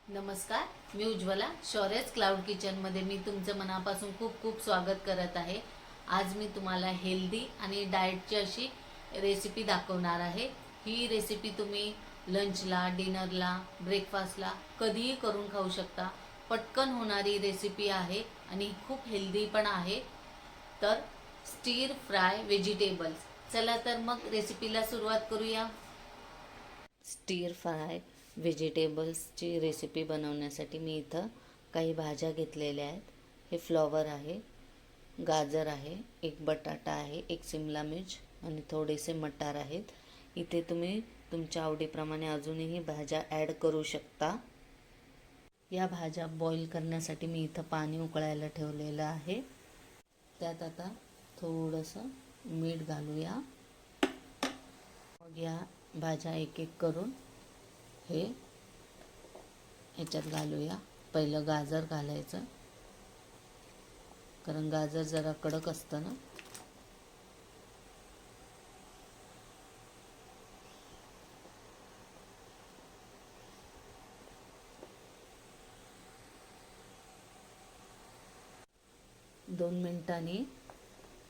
नमस्कार, मी उज्ज्वला शौर्यच क्लाउड किचनमध्ये मी तुमचं मनापासून खूप खूप स्वागत करत आहे. आज मी तुम्हाला हेल्दी आणि डाएटची अशी रेसिपी दाखवणार आहे. ही रेसिपी तुम्ही लंचला, डिनरला, ब्रेकफास्टला कधीही करून खाऊ शकता. पटकन होणारी रेसिपी आहे आणि खूप हेल्दी पण आहे. तर स्टीर फ्राय व्हेजिटेबल्स. चला तर मग रेसिपीला सुरुवात करूया. स्टीर फ्राय व्हेजिटेबल्सची रेसिपी बनवण्यासाठी मी इथं काही भाज्या घेतलेल्या आहेत. हे फ्लॉवर आहे, गाजर आहे, एक बटाटा आहे, एक सिमला मिर्च आणि थोडेसे मटार आहेत. इथे तुम्ही तुमच्या आवडीप्रमाणे अजूनही भाज्या ॲड करू शकता. या भाज्या बॉईल करण्यासाठी मी इथं पाणी उकळायला ठेवलेलं आहे. त्यात आता थोडंसं मीठ घालूया. मग या भाज्या एक एक करून ह्याच्यात घालूया. पहिलं गाजर घालायचं, कारण गाजर जरा कडक असतं ना. दोन मिनिटांनी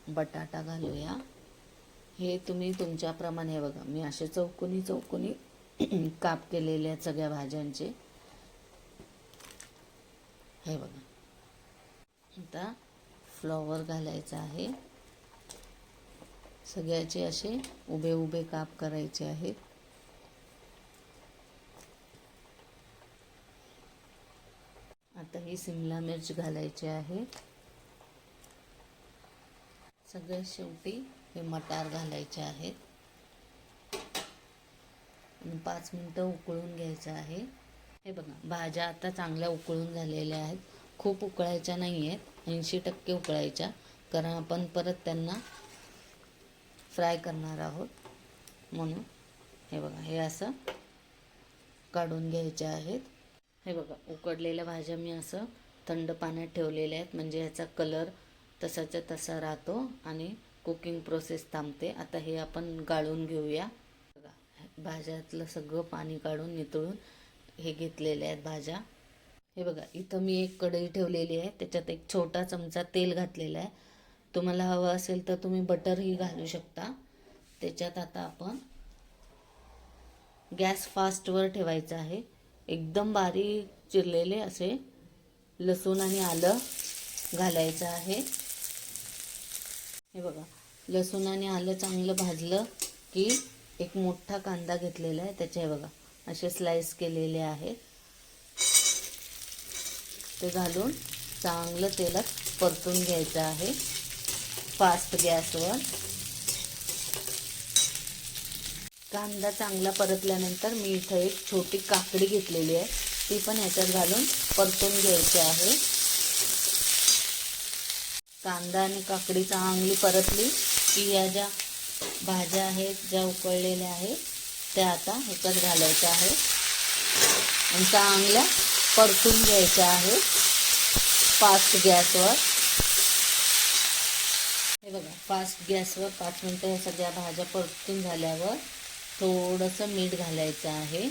बटाटा घालूया. हे तुम्ही तुमच्याप्रमाणे बघा, मी असे चौकोनी चौकोनी काप केलेले आहेत सगळ्या भाज्यांचे. हे बघा. आता फ्लॉवर घालायचा आहे. सगळ्याचे असे उभे उभे काप करायचे आहेत. आता ही सिमला मिर्च घालायची आहे. सगळ्यात शेवटी हे मटार घालायचे आहेत आणि 5 मिनिटं उकळून घ्यायचं आहे. हे बघा, भाज्या आता चांगल्या उकळून झालेल्या आहेत. खूप उकळायच्या नाही आहेत, 80% उकळायच्या, कारण आपण परत त्यांना फ्राय करणार आहोत. म्हणून हे बघा, हे असं काढून घ्यायचे आहेत. हे बघा, उकडलेल्या भाज्या मी असं थंड पाण्यात ठेवलेल्या आहेत, म्हणजे याचा कलर तसाच्या तसा राहतो आणि कुकिंग प्रोसेस थांबते. आता हे आपण गाळून घेऊया. बघा, भाज्यातलं सगळं पाणी काढून नितळून हे घेतलेले आहेत भाज्या. हे बघा, इथं मी एक कढई ठेवलेली आहे, त्याच्यात एक छोटा चमचा तेल घातलेला आहे. तुम्हाला हवं असेल तर तुम्ही बटरही घालू शकता. त्याच्यात आता आपण गॅस फास्टवर ठेवायचा आहे. एकदम बारीक चिरलेले असे लसूण आणि आलं घालायचं आहे. हे बघा, लसूण आणि आलं चांगलं भाजलं की एक मोठा कांदा घेतलेला आहे, त्याचे हे बघा असे स्लाइस केलेले आहेत. ते घालून चांगलं तेलात परतून घ्यायचं आहे फास्ट गॅसवर. कांदा चांगला परतल्यानंतर मी इथं एक छोटी काकडी घेतलेली आहे, ती पण ह्याच्यात घालून परतून घ्यायची आहे. कांदा आणि काकडी चांगली परतली की या ज्या भाज्या आहेत, ज्या उकळलेल्या आहेत, त्या आता ह्याच्यात घालायच्या आहेत आणि चांगल्या परतून घ्यायच्या आहेत फास्ट गॅसवर. हे बघा, फास्ट गॅसवर 5 मिनिटं ह्या सगळ्या भाज्या परतून झाल्यावर थोडंसं मीठ घालायचं आहे,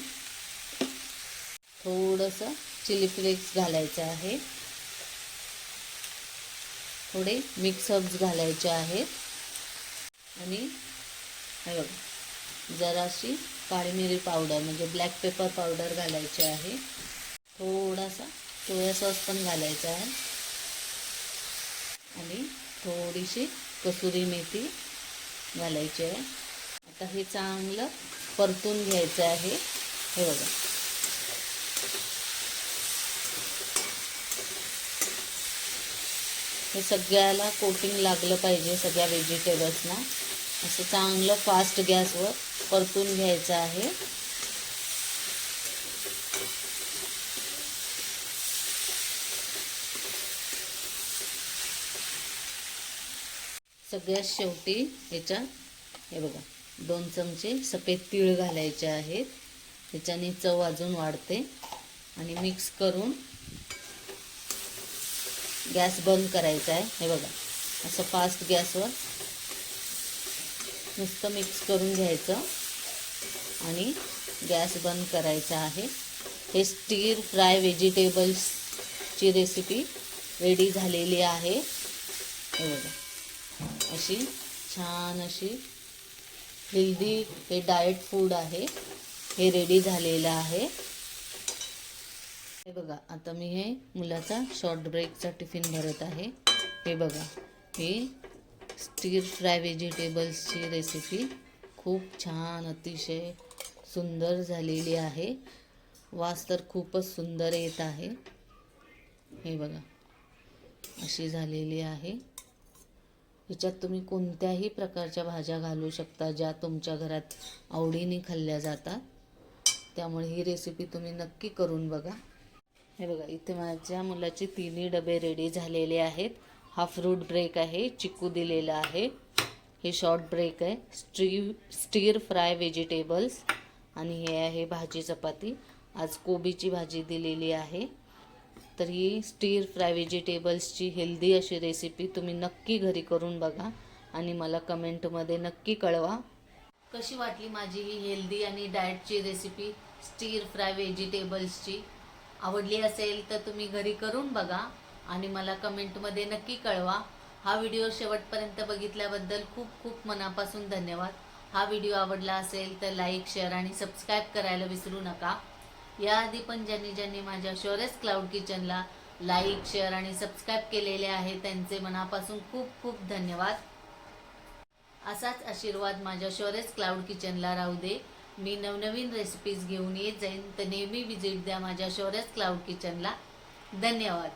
थोडंसं चिली फ्लेक्स घालायचं आहे, थोडे मिक्स हर्ब्स घालायचे आहेत आणि हे बघा जराशी काळी मिरी पावडर म्हणजे ब्लॅक पेपर पावडर घालायची आहे. थोडासा सोया सॉस पण घालायचा आहे आणि थोडीशी कसुरी मेथी घालायची आहे. आता हे चांगलं परतून घ्यायचं आहे. हे बघा, हे सगळ्याला कोटिंग लागलं पाहिजे, सगळ्या व्हेजिटेबल्सना. असं चांगलं फास्ट गॅसवर परतून घ्यायचं आहे. सगळ्यात शेवटी ह्याच्यात हे बघा 2 चमचे सफेद तीळ घालायचे आहेत. ह्याच्याने चव अजून वाढते. आणि मिक्स करून गॅस बंद करायचा आहे. हे बघा, असं फास्ट गॅसवर नुसतं मिक्स करून घ्यायचं आणि गॅस बंद करायचा आहे. हे स्टीर फ्राय व्हेजिटेबल्सची रेसिपी रेडी झालेली आहे। हे बघा, अशी छान अशी हेल्दी हे डाएट फूड आहे, हे रेडी झालेलं आहे। हे बघा, आता मी हे मुलाचा शॉर्ट ब्रेकचा टिफिन भरत आहे। हे बघा, हे स्टीर फ्राय व्हेजिटेबल्सची रेसिपी खूप छान अतिशय सुंदर झालेली आहे। वास तर खूपच सुंदर येत आहे। हे बघा, अशी झालेली आहे। ह्याच्यात तुम्ही कोणत्याही प्रकारच्या भाज्या घालू शकता ज्या तुमच्या घरात आवडीने खाल्ल्या जातात, त्यामुळे ही रेसिपी तुम्ही नक्की करून बघा। हे बघा, इथे माझ्या मुलाचे तिन्ही डबे रेडी झालेले आहेत। हा फ्रूट ब्रेक आहे, चिकू दिलेला आहे। हे शॉर्ट ब्रेक आहे, स्टीर फ्राय व्हेजिटेबल्स, आणि हे आहे भाजी चपाती। आज कोबीची भाजी दिलेली आहे। तर ही स्टीर फ्राय व्हेजिटेबल्सची हेल्दी अशी रेसिपी तुम्ही नक्की घरी करून बघा आणि मला कमेंटमध्ये नक्की कळवा। कशी वाटली माझी ही हेल्दी आणि डाएटची रेसिपी स्टीर फ्राय व्हेजिटेबल्सची? आवडली असेल तर तुम्ही घरी करून बघा आणि मला कमेंटमध्ये नक्की कळवा। हा व्हिडिओ शेवटपर्यंत बघितल्याबद्दल खूप खूप मनापासून धन्यवाद। हा व्हिडिओ आवडला असेल तर लाईक, शेअर आणि सबस्क्राईब करायला विसरू नका। याआधी पण ज्यांनी माझ्या शौर्यस क्लाउड किचनला लाईक, शेअर आणि सबस्क्राईब केलेले आहे त्यांचे मनापासून खूप खूप धन्यवाद। असाच आशीर्वाद माझ्या शौर्यस क्लाउड किचनला राहू दे। मी नवनवीन रेसिपीज घेऊन येत जाईन, तर नेहमी विजिट द्या माझ्या शौर्यस क्लाउड किचनला। धन्यवाद।